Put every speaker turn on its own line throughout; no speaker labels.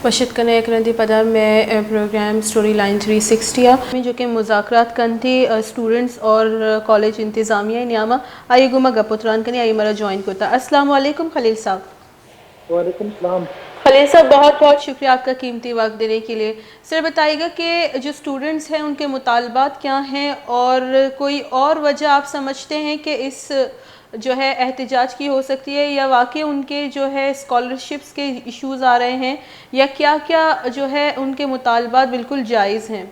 بشت کنے ایک ندی پدا میں پروگرام سٹوری لائن 360 میں جو کہ مذاکرات کن تھی اسٹوڈنٹس اور کالج انتظامیہ نیامہ آئیے گما گپتران کنی آئیے مرا جوائن کرتا. السلام علیکم خلیل صاحب.
وعلیکم السلام.
خلیل صاحب بہت بہت شکریہ آپ کا قیمتی وقت دینے کے لیے. سر بتائیے گا کہ جو اسٹوڈنٹس ہیں ان کے مطالبات کیا ہیں اور کوئی اور وجہ آپ سمجھتے ہیں کہ اس جو ہے احتجاج کی ہو سکتی ہے یا واقعی ان کے جو ہے اسکالرشپس کے ایشوز آ رہے ہیں یا کیا کیا جو ہے ان کے مطالبات بالکل جائز ہیں؟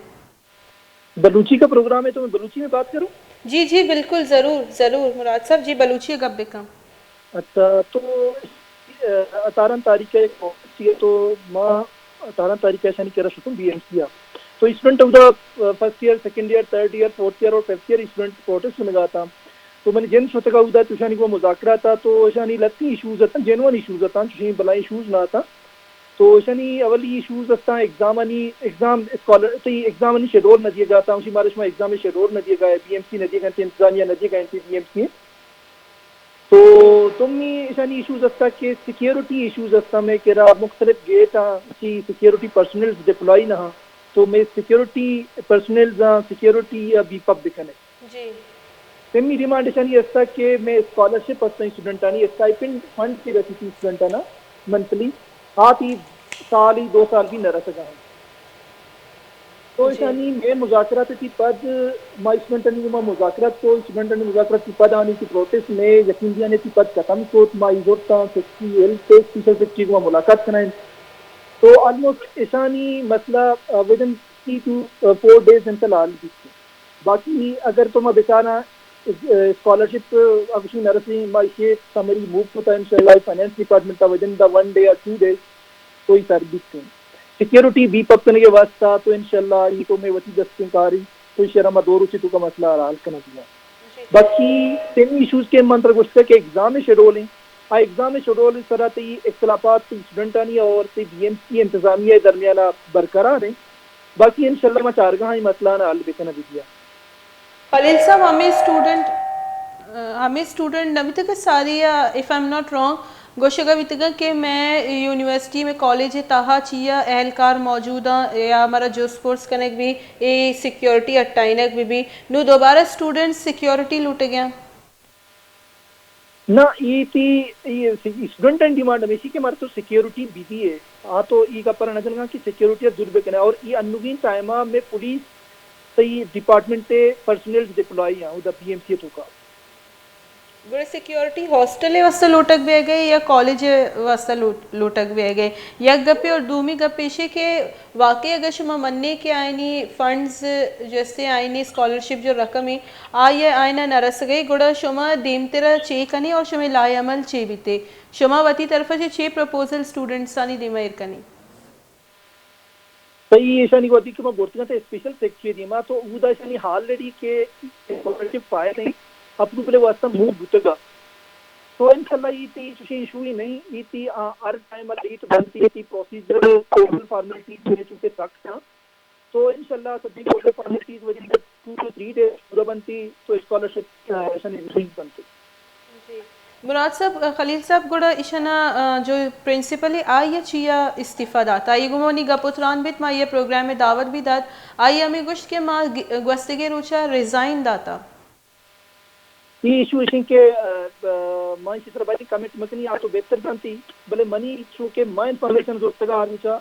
بلوچی کا پروگرام ہے تو میں بلوچی میں بات کروں؟
جی جی بالکل ضرور ضرور مراد صاحب جی بلوچی گپ بکم.
اچھا تو 18 تاریخ کا ایک ہے تو ماں 18 تاریخ کا ایسا نہیں کہہ رہا شکم بی ایم سی تو student of the first year second year third year fourth year اور ففتھ ایئر اسٹوڈنٹ پروٹیسٹ میں لگا تھا. تو میں نے جن سوچا ہوتا تو شانی کو مذاکرہ تھا تو شانی لگتی ایشوز ہوتا جینوئن ایشوز ہوتا بلائی ایشوز نہ تھا تو شانی اولی ایشوز ہوتا ایگزام اسکالر ایگزام شیڈول نہ دیا جاتا اسی مارش میں ایگزام شیڈول نہ دیا گیا بی ایم سی نہ دیا گیا انتظامیہ نہ دیا گیا بی ایم سی تو تم ایشانی ایشوز ہوتا کہ سیکیورٹی ایشوز ہوتا میں کہ مختلف گیٹ کی سیکیورٹی پرسنلز ڈپلائی نہ تو میں سیکیورٹی پرسنلز سیکیورٹی بیپ اپ دکھنے
جی
تمی ڈیمانڈ ایشانی ہوتا کہ میں اسکالرشپ ہوتا اسٹوڈنٹانی اسٹائپنڈ فنڈ کی رہتی تھی اسٹوڈنٹانا منتھلی ہاتھ ہی سال ہی 2 سال بھی نہ رہ سکا ہوں تو ایشانی میں مذاکرات تھی پد ماں اسٹوڈنٹانی مذاکرات کو اسٹوڈنٹانی مذاکرات کی پد آنے کی پروٹیسٹ میں یقین دیانے کی پد ختم کو ماں عزوتا اسپیشل سیکرٹری کو ملاقات کرائیں تو آلموسٹ ایشانی مسئلہ within 3 to 4 days until all بھی تھی. باقی اگر تو میں بچانا اسکالرشپ اگشی نرسی مائی سمری موو ہوتا ہے انشاءاللہ فائنینس ڈپارٹمنٹ کا within the 1 day or 2 days کوئی سروس تھی سیکیورٹی بی پپ کرنے کے واسطہ تو انشاءاللہ یہ تو میں وسیع دستیں کاری تو شرما دو روچی تو کا مسئلہ حل کرنا دیا. باقی تین ایشوز کے منتر گوشت کہ ایگزام شیڈول ہیں ایگزام شیڈول اس طرح تی اختلافات اسٹوڈنٹانی اور بی ایم سی انتظامیہ درمیانہ برقرار ہیں. باقی انشاءاللہ میں چارگاہ ہی مسئلہ حل بکنا بھی دیا.
خلیل صاحب ہمیں اسٹوڈنٹ ابھی تک ساری if I am not wrong گوشگا بھی تک کہ میں یونیورسٹی میں کالج تاہا چیا اہلکار موجود ہیں یا ہمارا جوس کورس کنیک بھی اے سیکیورٹی اٹائنک بھی نو دوبارہ اسٹوڈنٹ سیکیورٹی لوٹے گیا
نہ یہ تھی اسٹوڈنٹ ڈیمانڈ میں اسی کے مارے تو سیکیورٹی بھی دی ہے تو یہ کا پر نظر کہ سیکیورٹی ضرور کرنا اور یہ انوین ٹائمہ میں پولیس صحیح ڈپارٹمنٹ پرسنل ڈپلائی ہیں ادھر پی ایم سی تو کا
گوڑے سیکیورٹی ہاسٹل واسطہ لوٹک بھی گئے یا کالج واسطہ لوٹک بھی گئے یک گپے اور دومی گپیشے کے واقعی اگر شما مننے کے آئینی فنڈز جیسے آئینی اسکالرشپ جو رقم ہے آئیے آئینہ نرس گئی گوڑا شما دیم تیرہ چے کنی اور شما لائے عمل چے بیتے شما واتی طرف سے چے پروپوزل اسٹوڈنٹسانی دیمہ ارکنی
صحیح ایشانی کو کہ میں بورتنا تھا اسپیشل سیکچری دیما تو وہ دا ایشانی حال لڑی کے اسکالرشپ پائے نہیں اپنے پہلے واسطہ موو بھوتگا تو انشاءاللہ یہ تھی چوشی ایشو ہی نہیں یہ تھی ہر ٹائم یہ تو بنتی تھی پروسیجر کوڈل فارمیلٹیز میں چونکہ سخت تھا تو انشاءاللہ سبھی کوڈل فارمیلٹیز وجہ 2 to 3 days پورا بنتی تو اسکالرشپ ایشانی ریزنگ بنتی.
مراد صاحب خلیل صاحب گوڑا اشنا جو پرنسپلی آئیے چیا استعفیٰ داتا آئیے گمونی گپوتران بیت ماں یہ پروگرام میں دعوت بھی دات آئیے ہمیں گوشت کے ماں گوستگی روچا ریزائن داتا
یہ ایشو ایشن کے ماں اسی طرح بائی کمنٹ مکنی آتو بہتر بنتی بلے منی چونکہ ماں انفارمیشن زورتگا آرمیچا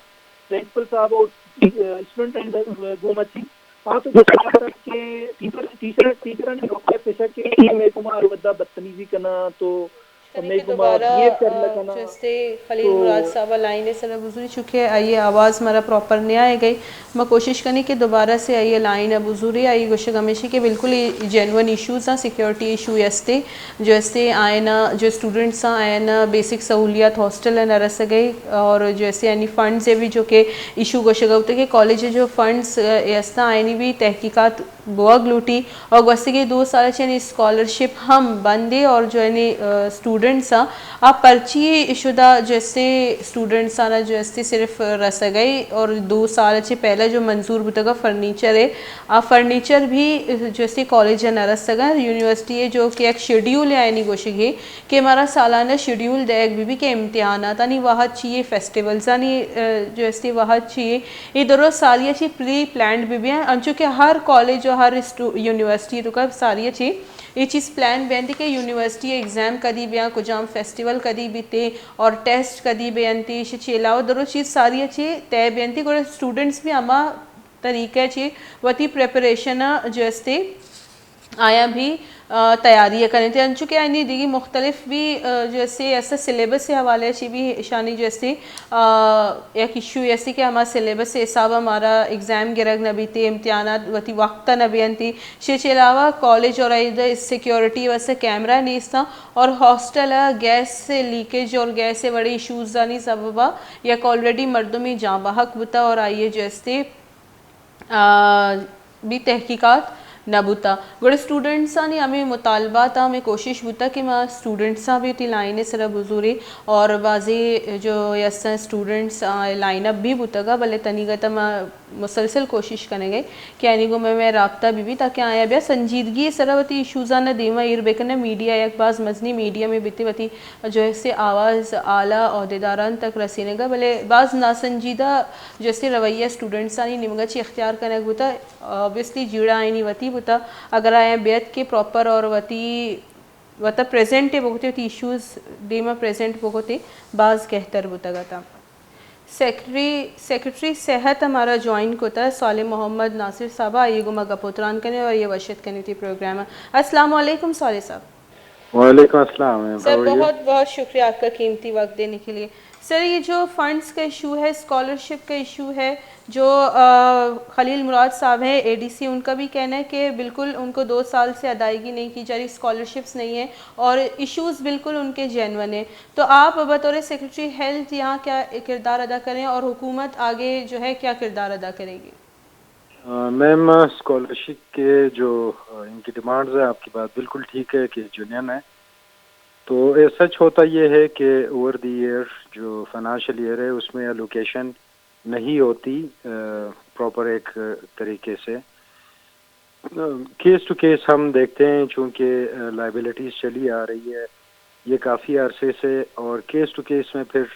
پرنسپل صاحب اور اسٹوڈنٹ اینڈ گومچی آتو بہتر کہ ٹیچران نے پیشہ کہ میں کمار ودہ بدتمیزی کنا تو میں کمار بیئر کرنا کنا
جیسے خلیل مراد صاحب لائنے سے بزرگی چکے آئیے آواز ہمارا پراپر نہیں آئے گئی میں کوشش کرنی کہ دوبارہ سے آئیے لائن بزرگی آئی گوشت ہمیشہ کہ بالکل جینون ایشوز ہیں سیکیورٹی ایشو یستے جو ایسے آئینا جو اسٹوڈنٹس ہیں آئینا بیسک سہولیات ہاسٹل نہ رس گئی اور جیسے یعنی فنڈز بھی جو کہ ایشو گوشت ہوتے کہ کالج جو فنڈز ایسا آئینی بھی تحقیقات बुआ ग्लूटी और वैसे के 2 साल यानी स्कॉलरशिप हम बंदे और जो है स्टूडेंट्स आप पर्ची शुदा जैसे स्टूडेंट्स आना जैसे सिर्फ रस गई और 2 साल से पहले जो मंजूर बुतगा फर्नीचर है आप फर्नीचर भी जैसे कॉलेज न रस सगा यूनिवर्सिटी है जो कि एक शेड्यूल है यानी कोशिश है कि हमारा सालाना शेड्यूल देख भी के इम्तिहान नहीं वहाँ चाहिए फेस्टिवल्स नहीं जैसे वहाँ चाहिए ये दोनों सारी अच्छी प्री प्लान भी हैं अंचो के हर कॉलेज और हर यूनिवर्सिटी तो का सारी अच्छी ये चीज़ प्लान बेनती कि यूनिवर्सिटी एग्ज़ाम कदी बें कुजाम फेस्टिवल कदी भी थे और टेस्ट कदी बेनती शे अलावा दोनों चीज़ सारी अच्छी तय बेनती को स्टूडेंट्स भी अमा तरीके अच्छी वती प्रेपरेशन जैसे आया भी तैयारियाँ करें थे अंचु के आनी दिगी मुख्तलिफ भी जैसे ऐसा सिलेबस के हवाले से भी शानी जैसे एक इशू ऐसी कि हमारा सिलेबस से हिसाब हमारा एग्ज़ाम गिरग नबी थे इम्तिहानात वती वक्त नबीन थी इसके अलावा कॉलेज और इधर सिक्योरिटी वैसे कैमरा नहीं था और हॉस्टल गैस से लीकेज और गैस से बड़े इशूज़ नहीं सबबा या ऑलरेडी मर्दों में जाँ बहक बुता और आइए जैसे भी तहकीकात न बुता गोड़े स्टूडेंट्स ने हमें मुतालबा था हमें कोशिश बुता कि मैं स्टूडेंट्स भी ती लाइन सर बुजुरी और बाज़ी जो यस स्टूडेंट्स लाइन अप भी बुतगा भले तनीगत मैं मुसलसल कोशिश करेंगे कि यानी को मैं रबता भी ताकि आया भैया संजीदगी सरवती इशूज़ा न दीमा इर बेकन मीडिया एक बाज़ मजनी मीडिया में बिती वती जो है आवाज़ आला अहदेदारान तक रसीने का भले बाज़ नासंजीदा जैसे रवैया स्टूडेंट्स आनी निमगची इख्तियार करने बुता ऑब्वियसली जीड़ा आईनी वती बुता अगर आया बेत के प्रॉपर और वती वता प्रेजेंट है बहुत इश्यूज़ डीमा प्रेजेंट बहुत बाज़ कहतर बुतगा था सेक्रेटरी सेहत हमारा ज्वाइन होता है सालिम मोहम्मद नासिर साहब ये गुमा गपोतरान करने और ये वशत करनी थी प्रोग्राम है। अस्सलाम वालेकुम साले साहब।
वालेकुम अस्सलाम
सर बहुत बहुत शुक्रिया आपका कीमती वक्त देने के लिए। सर ये जो फंड्स का इशू है स्कॉलरशिप का इशू है जो खलील मुराद साहब हैं एडीसी उनका भी कहना है कि बिल्कुल उनको 2 साल से अदायगी नहीं की जा रही स्कॉलरशिप्स नहीं है और इश्यूज़ बिल्कुल उनके जेन्युइन है तो आप बतौर सेक्रेटरी हेल्थ यहाँ क्या किरदार अदा करें और हुकूमत आगे जो है क्या किरदार अदा करेगी?
मैम स्कॉलरशिप के जो इनकी डिमांड्स है आपकी बात बिल्कुल ठीक है कि यूनियन है तो सच होता ये है कि ओवर द ईयर जो फाइनेंशियल ईयर है उसमें एलोकेशन नहीं होती प्रॉपर एक तरीके से केस टू केस हम देखते हैं चूँकि लाइबिलिटीज़ चली आ रही है ये काफ़ी अरसे से और केस टू केस में फिर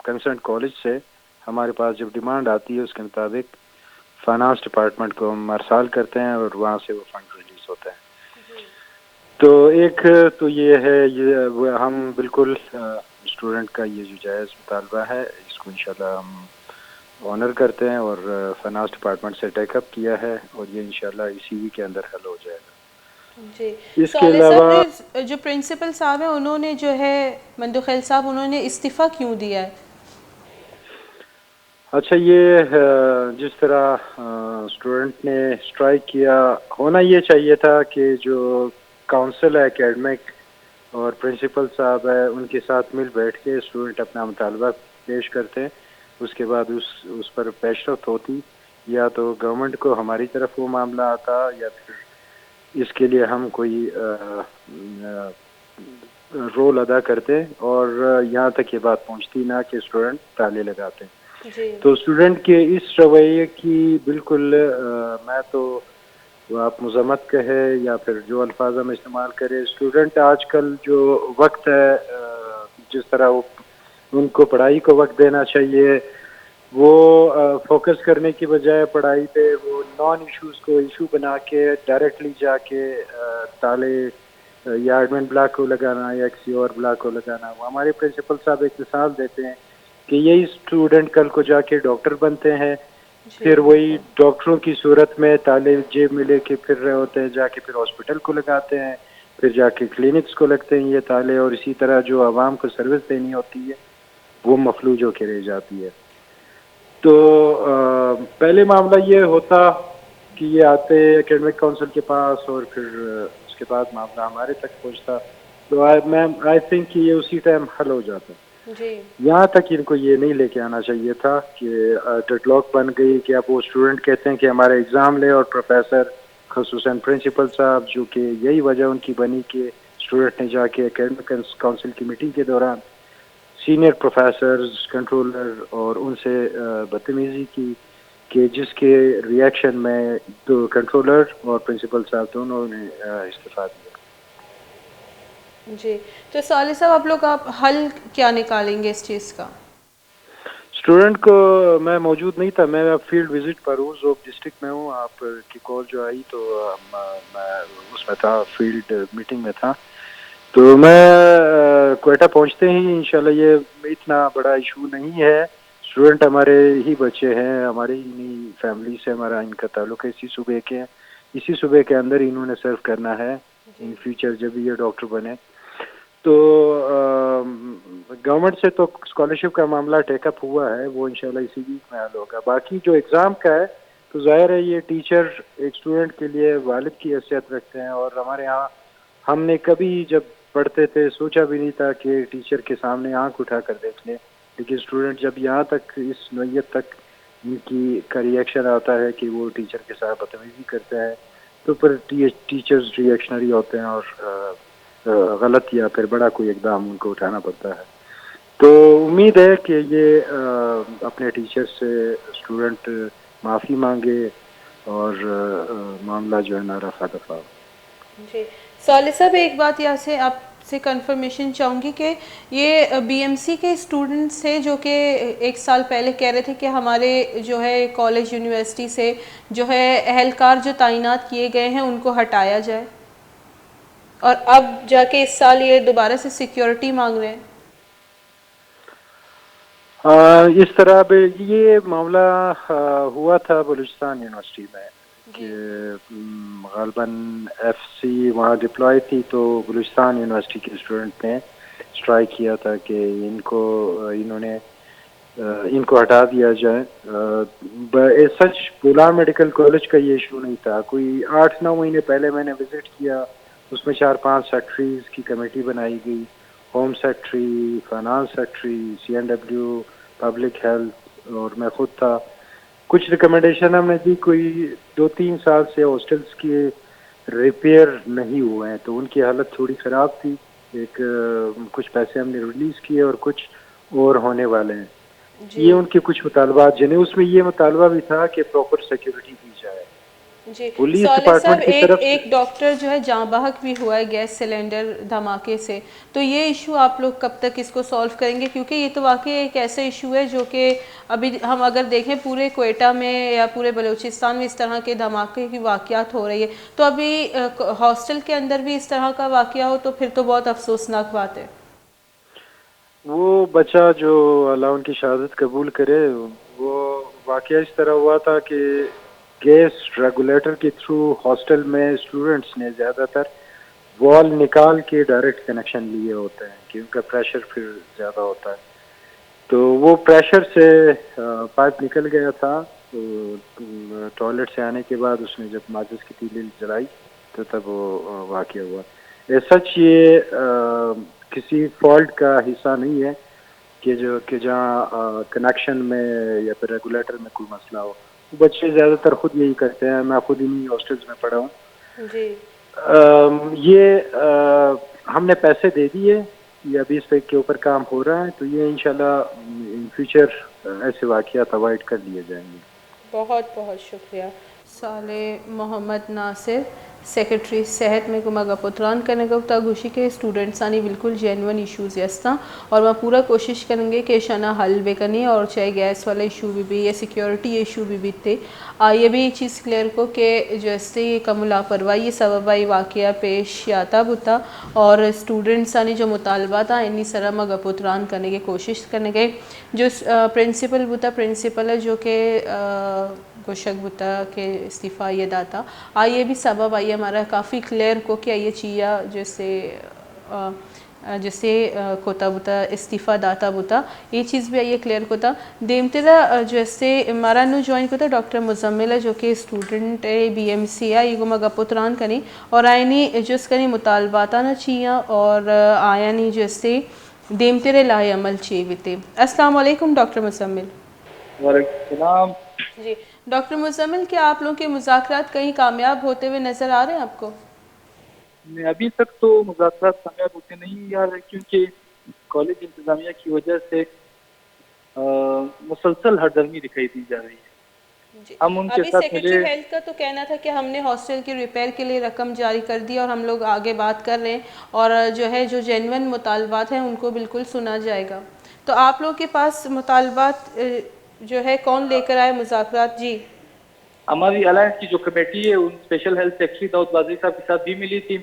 कंसर्न कॉलेज से हमारे पास जब डिमांड आती है उसके मुताबिक फाइनेंस डिपार्टमेंट को हम अरसाल करते हैं और वहाँ से वो फंड रिलीज होता है। तो एक तो ये है ये हम बिल्कुल स्टूडेंट का ये जो जायज़ मुतालबा है इसको इंशाल्लाह हम ऑनर करते हैं और फाइनेंस डिपार्टमेंट से टेकअप किया है और ये इंशाल्लाह इसी वीक के अंदर हल हो जाएगा।
जी
इसके अलावा
जो प्रिंसिपल साहब हैं उन्होंने जो है मंदू खैल साहब उन्होंने इस्तीफ़ा क्यों दिया है?
अच्छा ये जिस तरह स्टूडेंट ने स्ट्राइक किया होना ये चाहिए था कि जो काउंसिल है एकेडमिक और प्रिंसिपल साहब है उनके साथ मिल बैठ के स्टूडेंट अपना मुतालबा पेश करते हैं उसके बाद उस पर पेशरफ्त होती या तो गवर्नमेंट को हमारी तरफ वो मामला आता या फिर इसके लिए हम कोई रोल अदा करते और यहाँ तक ये बात पहुँचती ना कि स्टूडेंट ताले लगाते हैं। तो स्टूडेंट के इस रवैये की बिल्कुल मैं तो आप मजम्मत कहे या फिर जो अल्फाज हम इस्तेमाल करें स्टूडेंट आजकल जो वक्त है जिस तरह उनको पढ़ाई को वक्त देना चाहिए वो फोकस करने की बजाय पढ़ाई पे वो नॉन इश्यूज़ को इशू बना के डायरेक्टली जाके ताले या एडमिन ब्लॉक को लगाना या किसी और ब्लॉक को लगाना। वो हमारे प्रिंसिपल साहब एक मिसाल देते हैं कि यही स्टूडेंट कल को जाके डॉक्टर बनते हैं फिर वही डॉक्टरों की सूरत में ताले जेब में लेके फिर रहे होते हैं जाके फिर हॉस्पिटल को लगाते हैं फिर जाके क्लिनिक्स को लगते हैं ये ताले और इसी तरह जो आवाम को सर्विस देनी होती है वो मफलूज होके रह जाती है। तो पहले मामला ये होता कि ये आते एकेडमिक काउंसिल के पास और फिर उसके बाद मामला हमारे तक पहुंचता तो आई थिंक कि ये उसी टाइम हल हो जाता।
جی
یہاں تک ان کو یہ نہیں لے کے آنا چاہیے تھا کہ ڈیڈ لاک بن گئی کہ اب وہ اسٹوڈنٹ کہتے ہیں کہ ہمارے ایگزام لے، اور پروفیسر خصوصاً پرنسپل صاحب جو کہ یہی وجہ ان کی بنی کہ اسٹوڈنٹ نے جا کے اکیڈمک کونسل کی میٹنگ کے دوران سینئر پروفیسرز کنٹرولر اور ان سے بدتمیزی کی، کہ جس کے ریئیکشن میں دو کنٹرولر اور پرنسپل صاحب دونوں نے استعفیٰ دیا۔
جی تو صالح صاحب آپ حل کیا نکالیں گے اس چیز کا؟
اسٹوڈنٹ کو، میں موجود نہیں تھا، میں اب فیلڈ وزٹ پر ہوں، زوب ڈسٹرکٹ میں ہوں، آپ کی کال جو آئی تو میں اس میں تھا، فیلڈ میٹنگ میں تھا، تو میں کوئٹہ پہنچتے ہی انشاءاللہ، یہ اتنا بڑا ایشو نہیں ہے، اسٹوڈنٹ ہمارے ہی بچے ہیں، ہمارے ہی فیملی سے ہمارا ان کا تعلق ہے، اسی صوبے کے ہیں، اسی صوبے کے اندر انہوں نے سرو کرنا ہے ان فیوچر جب یہ ڈاکٹر بنے۔ تو گورنمنٹ سے تو اسکالرشپ کا معاملہ ٹیک اپ ہوا ہے، وہ انشاءاللہ اسی ویک میں حل ہوگا۔ باقی جو ایگزام کا ہے تو ظاہر ہے یہ ٹیچر ایک اسٹوڈنٹ کے لیے والد کی حیثیت رکھتے ہیں، اور ہمارے ہاں ہم نے کبھی جب پڑھتے تھے سوچا بھی نہیں تھا کہ ٹیچر کے سامنے آنکھ اٹھا کر دیکھ لیں، لیکن اسٹوڈنٹ جب یہاں تک اس نوعیت تک ان کی کا ریئیکشن آتا ہے کہ وہ ٹیچر کے ساتھ بدتمیزی کرتا ہے، تو پھر ٹیچرز ریئیکشنری ہوتے ہیں اور غلط یا پھر بڑا کوئی اقدام ان کو اٹھانا پڑتا ہے۔ تو امید ہے کہ یہ اپنے ٹیچر سے اسٹوڈنٹ معافی مانگے اور معاملہ جو ہے نا رفع دفع ہو۔
جی صالح صاحب، ایک بات یہاں سے آپ سے کنفرمیشن چاہوں گی کہ یہ بی ایم سی کے اسٹوڈنٹس تھے جو کہ ایک سال پہلے کہہ رہے تھے کہ ہمارے جو ہے کالج یونیورسٹی سے جو ہے اہلکار جو تعینات کیے گئے ہیں ان کو ہٹایا جائے، اور اب جا کے اس سال یہ دوبارہ سے سیکیورٹی مانگ رہے ہیں۔
اس طرح یہ معاملہ ہوا تھا بلوچستان یونیورسٹی میں کہ غالباً ایف سی وہاں ڈپلائی تھی، تو بلوچستان یونیورسٹی کے اسٹوڈنٹ نے اسٹرائک کیا تھا کہ انہوں نے ان کو ہٹا دیا جائے۔ سچ بولان میڈیکل کالج کا یہ ایشو نہیں تھا، کوئی 8-9 مہینے پہلے میں نے وزٹ کیا، اس میں 4-5 سیکٹریز کی کمیٹی بنائی گئی، ہوم سیکٹری، فائنانس سیکٹری، سی این ڈبلیو، پبلک ہیلتھ، اور میں خود تھا۔ کچھ ریکمنڈیشن ہم نے دی، کوئی 2-3 سال سے ہاسٹلس کے ریپیئر نہیں ہوئے ہیں، تو ان کی حالت تھوڑی خراب تھی، کچھ پیسے ہم نے ریلیز کیے اور کچھ اور ہونے والے ہیں۔ یہ ان کے کچھ مطالبات جنہیں اس میں یہ مطالبہ بھی تھا کہ پراپر سیکیورٹی دی جائے
جی
پولیس
صالح صاحب،
ڈپارٹمنٹ کی طرف سے۔
ایک ڈاکٹر جو ہے جاں بحق بھی ہوا ہے گیس سلنڈر دھماکے سے، تو یہ ایشو آپ لوگ کب تک اس کو سولو کریں گے؟ کیونکہ یہ تو واقعی ایک ایسا ایشو ہے جو کہ ابھی ہم اگر دیکھیں پورے کوئٹہ میں یا پورے بلوچستان میں اس طرح کے دھماکے کی واقعات ہو رہی ہے، تو ابھی ہاسٹل کے اندر بھی اس طرح کا واقعہ ہو تو پھر تو بہت افسوسناک بات ہے۔
وہ بچہ جو اللہ ان کی شہادت قبول کرے، وہ واقعہ اس طرح ہوا تھا کہ گیس ریگولیٹر کے تھرو ہاسٹل میں اسٹوڈنٹس نے زیادہ تر وال نکال کے ڈائریکٹ کنیکشن لیے ہوتے ہیں کہ ان کا پریشر پھر زیادہ ہوتا ہے، تو وہ پریشر سے پائپ نکل گیا تھا، تو ٹوائلٹ سے آنے کے بعد اس نے جب ماچس کی تیلی جلائی تو تب وہ واقعہ ہوا۔ سچ یہ کسی فالٹ کا حصہ نہیں ہے کہ جہاں کنیکشن میں یا پھر ریگولیٹر میں کوئی مسئلہ ہو، بچے زیادہ تر خود یہی کرتے ہیں، میں خود انہی ہاسٹلز میں پڑھا ہوں۔
جی
یہ ہم نے پیسے دے دیے، یہ ابھی اس پہ کے اوپر کام ہو رہا ہے، تو یہ انشاءاللہ ان فیوچر ایسے واقعات اوائڈ کر لیے جائیں گے۔
بہت بہت شکریہ۔ صالح محمد ناصر سیکرٹری صحت میں گمگا پتران کرنے کا تا گوشی کے اسٹوڈنٹس آنی بالکل جینون ایشوز یستا، اور میں پورا کوشش کریں گے کہ شنا حل بے کرنی، اور چاہے گیس والا ایشو بھی یا سیکیورٹی ایشو بھی تھے، یہ بھی چیز کلیئر کو کہ جیسے کم لاپرواہی سبب آئی واقعہ پیش آتا بتا، اور اسٹوڈنٹس آنی جو مطالبات ہیں انہی سرا مگا پتران کرنے کی کوشش کرنے گئے۔ جو پرنسپل بتا پرنسپل ہے جو کہ گوشک بتا کہ استعفیٰ یہ داتا، آئیے بھی سبب آئیے ہمارا کافی کلیئر کو کہ آئیے چیا جیسے کوتا بتا استعفیٰ داتا بتا، یہ چیز بھی آئیے کلیئر کوتا۔ دیمتلا جیسے ہمارا نو جوائن کوتا ڈاکٹر مزمل ہے جو کہ اسٹوڈنٹ ہے بی ایم سی ہے، یہ مگا پتران کنی اور آئینی جس کنی مطالباتا نہ چیاں، اور آیا نہیں جیسے देमतेरे लाए अमल चेविते। अस्सलाम वालेकुम डॉक्टर मुज़म्मिल।
वालेकुम सलाम।
जी डॉक्टर मुज़म्मिल, क्या आप लोगों के मुज़ाकरात कहीं कामयाब होते हुए नज़र आ रहे हैं आपको?
अभी तक तो मुज़ाकरात कामयाब होते नहीं यार, क्योंकि कॉलेज इंतज़ामिया की वजह से मुसलसल हरदर्मी दिखाई दी जा रही है।
जी
हम उनके
अभी
साथ मिले।
सेक्रेटरी हेल्थ का तो कहना था कि हमने हॉस्टल की रिपेयर के लिए रकम जारी कर दी और हम लोग आगे बात कर रहे हैं और जो है जो जेन्युइन मुतालबात हैं उनको बिल्कुल सुना जाएगा। तो आप लोगों के पास मुतालबात जो है कौन लेकर आए मुज़ाकरात? जी
हमारी अलायंस की जो कमेटी है उन स्पेशल हेल्थ सेक्रेटरी दाऊद बाजरी साहब के साथ भी मिली थी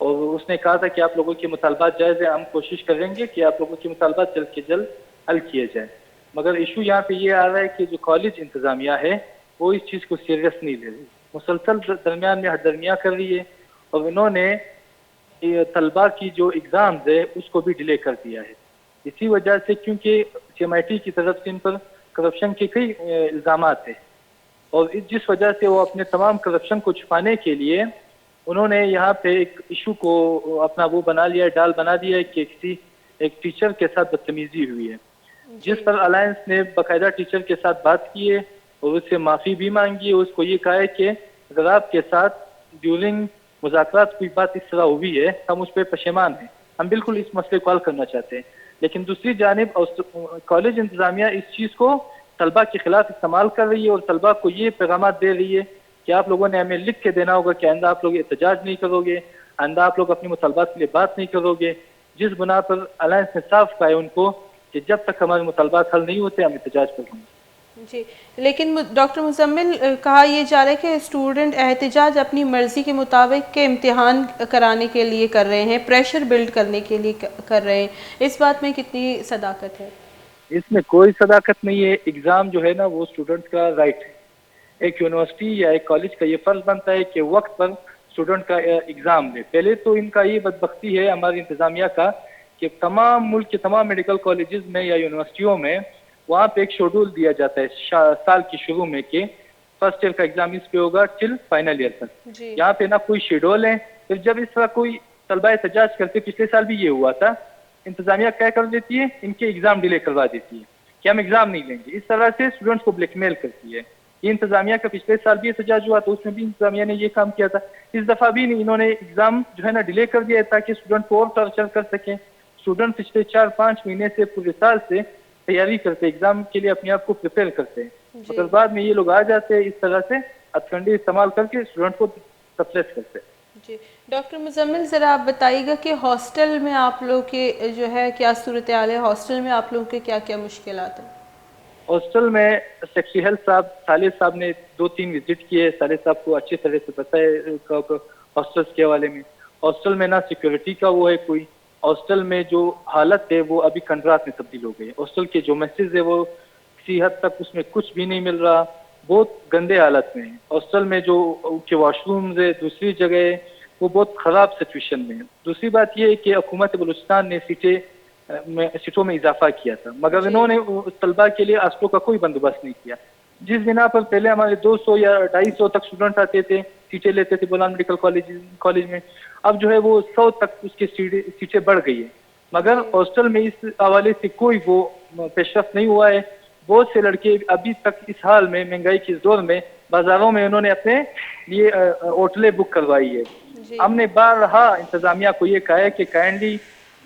और उसने कहा था कि आप लोगों के मुतालबात जायज़ है, हम कोशिश करेंगे कि आप लोगों के मुतालबात जल्द से जल्द हल किए जाए। मगर इशू यहाँ पे ये आ रहा है कि जो कॉलेज इंतज़ामिया है वो इस चीज़ को सीरियस नहीं ले रही, मुसलसल दरमियान में हरदर्मियाँ कर रही है और इन्होंने तलबा की जो एग्ज़ाम्स है उसको भी डिले कर दिया है। इसी वजह से, क्योंकि CMIT की तरफ से इन पर करप्शन के कई इल्ज़ामात है और जिस वजह से वो अपने तमाम करप्शन को छुपाने के लिए उन्होंने यहाँ पे एक इशू को अपना वो बना लिया है, डाल बना दिया है कि किसी एक टीचर के साथ बदतमीजी हुई है, जिस पर अलायंस ने बाकायदा टीचर के साथ बात की है और उससे माफ़ी भी मांगी है। उसको ये कहा है कि अगर आपके साथ ड्यूरिंग मुज़ाकरात कोई बात इस तरह हुई है हम उस पर पशेमान हैं, हम बिल्कुल इस मसले को हल करना चाहते हैं। लेकिन दूसरी जानिब कॉलेज इंतज़ामिया इस चीज़ को तलबा के खिलाफ इस्तेमाल कर रही है और तलबा को ये पैगाम दे रही है कि आप लोगों ने हमें लिख के देना होगा कि आइंदा आप लोग एहतजाज नहीं करोगे, आइंदा आप लोग अपनी मुतालबात के लिए बात नहीं करोगे, जिस बुना पर अलायंस ने साफ कहा है उनको कि जब तक हमारे मुतालबात हल नहीं होते हम एहतजाज करेंगे।
जी लेकिन डॉक्टर मुज़म्मिल, कहा यह जा रहा है कि स्टूडेंट एहतजाज अपनी मर्ज़ी के मुताबिक के इम्तिहान कराने के लिए कर रहे हैं, प्रेशर बिल्ड करने के लिए कर रहे हैं, इस बात में कितनी सदाकत है?
इसमें कोई सदाकत नहीं है। एग्ज़ाम जो है ना वो स्टूडेंट का राइट है। एक यूनिवर्सिटी या एक कॉलेज का ये फ़र्ज बनता है कि वक्त पर स्टूडेंट का एग्ज़ाम ले। पहले तो इनका ये बदबख्ती है हमारी इंतज़ामिया का कि तमाम मुल्क के तमाम मेडिकल कॉलेजेस में या यूनिवर्सिटियों में वहाँ पे एक शेड्यूल दिया जाता है साल की शुरू में कि फर्स्ट ईयर का एग्ज़ाम इस पे होगा टिल फाइनल ईयर तक। यहाँ पे ना कोई शेड्यूल है। फिर जब इस तरह कोई तलबा एहतजाज करते, पिछले साल भी ये हुआ था, इंतज़ामिया क्या कर देती है, इनके एग्ज़ाम डिले करवा देती है कि हम एग्ज़ाम नहीं लेंगे। इस तरह से स्टूडेंट्स को ब्लैकमेल करती है। ये इंतज़ामिया का पिछले साल भी एहतजाज हुआ तो उसमें भी इंतज़ामिया ने ये काम किया था। इस दफ़ा भी इन्होंने एग्ज़ाम जो है ना डिले कर दिया है ताकि स्टूडेंट को और टॉर्चर कर सकें। स्टूडेंट पिछले 4-5 महीने से पूरे साल से तैयारी करते, एग्ज़ाम के लिए अपने आप को प्रिपेयर करते हैं, मगर बाद में ये लोग आ जाते हैं इस तरह से हथकंडे इस्तेमाल करके स्टूडेंट को सप्रेस करते हैं।
जी डॉक्टर मुज़म्मिल, ज़रा आप बताइएगा कि हॉस्टल में आप लोग के जो है क्या सूरत हाल है, हॉस्टल में आप लोगों के क्या क्या मुश्किलात हैं?
हॉस्टल में सेक्रेटरी हेल्थ साहब साले साहब ने 2-3 विजिट किए। साले साहब को अच्छी तरह से पता है हॉस्टल्स के हवाले में। हॉस्टल में ना सिक्योरिटी का वो है कोई, हॉस्टल में जो हालत है वो अभी खंडरात में तब्दील हो गई है। हॉस्टल के जो मैसेज है वो किसी हद तक उसमें कुछ भी नहीं मिल रहा, बहुत गंदे हालत में है। हॉस्टल में जो उनके वॉशरूम्स है दूसरी जगह है, वो बहुत ख़राब सिचुएशन में है। दूसरी बात ये है कि हुकूमत बलूचिस्तान ने सीटों में इजाफा किया था, मगर इन्होंने तलबा के लिए हॉस्टलों का कोई बंदोबस्त नहीं किया, जिस बिना पर पहले हमारे 200 या 250 तक स्टूडेंट आते थे, सीटें लेते थे बोलान मेडिकल कॉलेज में। अब जो है वो 100 तक उसकी सीटें बढ़ गई है, मगर हॉस्टल में इस हवाले से कोई वो पेशरफ नहीं हुआ है। बहुत से लड़के अभी तक इस हाल में, महंगाई के इस दौर में, बाजारों में उन्होंने अपने लिए होटलें बुक करवाई है। हमने बारहा इंतजामिया को ये कहा है कि काइंडली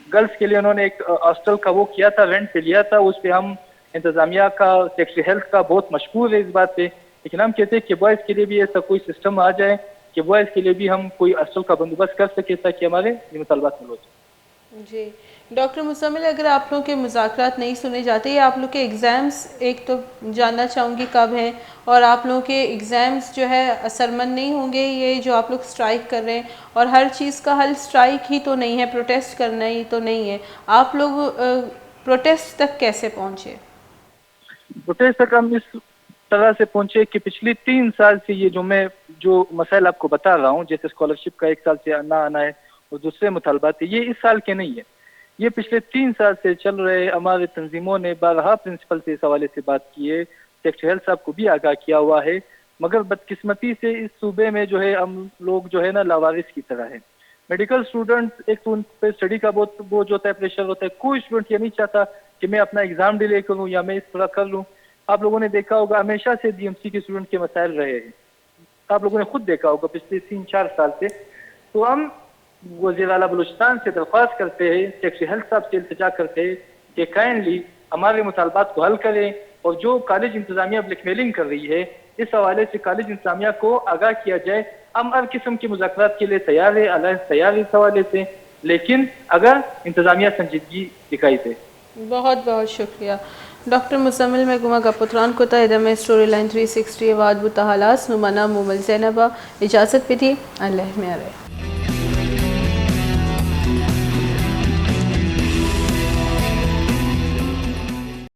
गर्ल्स के लिए उन्होंने एक हॉस्टल का वो किया था, रेंट पे लिया था, उस पर हम इंतजामिया का, सेक्रेटरी हेल्थ का बहुत मशहूर है इस बात पे, लेकिन हम कहते हैं कि बॉयज़ के लिए भी ऐसा कोई सिस्टम आ जाए कि बॉयज़ के लिए भी हम कोई हॉस्टल का बंदोबस्त कर सके ताकि हमारे ये मुतालबात हल हो जाए।
जी डॉक्टर मुज़म्मिल, अगर आप लोगों के मुज़ाकरात नहीं सुने जाते या आप लोग के एग्ज़ाम्स, एक तो जानना चाहूँगी कब हैं, और आप लोगों के एग्ज़ाम्स जो है असरमंद नहीं होंगे ये जो आप लोग स्ट्राइक कर रहे हैं, और हर चीज़ का हल स्ट्राइक ही तो नहीं है, प्रोटेस्ट करना ही तो नहीं है, आप लोग प्रोटेस्ट तक कैसे पहुँचे?
प्रोटेस्ट तक हम इस तरह से पहुंचे कि पिछले 3 साल से ये जो मसाइल आपको बता रहा हूँ, जैसे स्कॉलरशिप का 1 साल से ना आना है और दूसरे मुतालबात है, ये इस साल के नहीं है, ये पिछले 3 साल से चल रहे। हमारे तंजीमों ने बारहा प्रिंसिपल से इस हवाले से बात की है, सेक्रेटरी हेल्थ साहब को भी आगाह किया हुआ है, मगर बदकिस्मती से इस सूबे में जो है हम लोग जो है ना लावारिस की तरह है। मेडिकल स्टूडेंट एक तो उन पे स्टडी का बहुत बोझ होता है, प्रेशर होता है। कोई स्टूडेंट ये नहीं चाहता कि मैं अपना एग्जाम डिले करूं या मैं इस तरह कर लूं। आप लोगों ने देखा होगा हमेशा से डीएमसी के स्टूडेंट के मसाइल रहे हैं, आप लोगों ने खुद देखा होगा पिछले 3-4 साल से। तो हम वज़ीर आला बलूचिस्तान से दरख्वास्त करते हैं, सेक्रेटरी हेल्थ साहब से इल्तिजा करते हैं कि काइंडली हमारे मुतालबात को हल करें, और जो कॉलेज इंतजामिया ब्लैकमेलिंग कर रही है इस हवाले से कॉलेज इंतजामिया को आगाह किया जाए। हम हर किस्म की मुज़ाकरात के लिए तैयार है, अलायंस तैयार है इस हवाले से, लेकिन अगर इंतजामिया संजीदगी दिखाई दे।
बहुत बहुत शुक्रिया डॉक्टर मुज़म्मिल महगूमा गपुत्रान को तहदम स्टोरी लाइन 360 अवाद बुतहालास नुमाना मुमल ज़ैनबा इजाज़त भी थी। अल्लाह में रहे।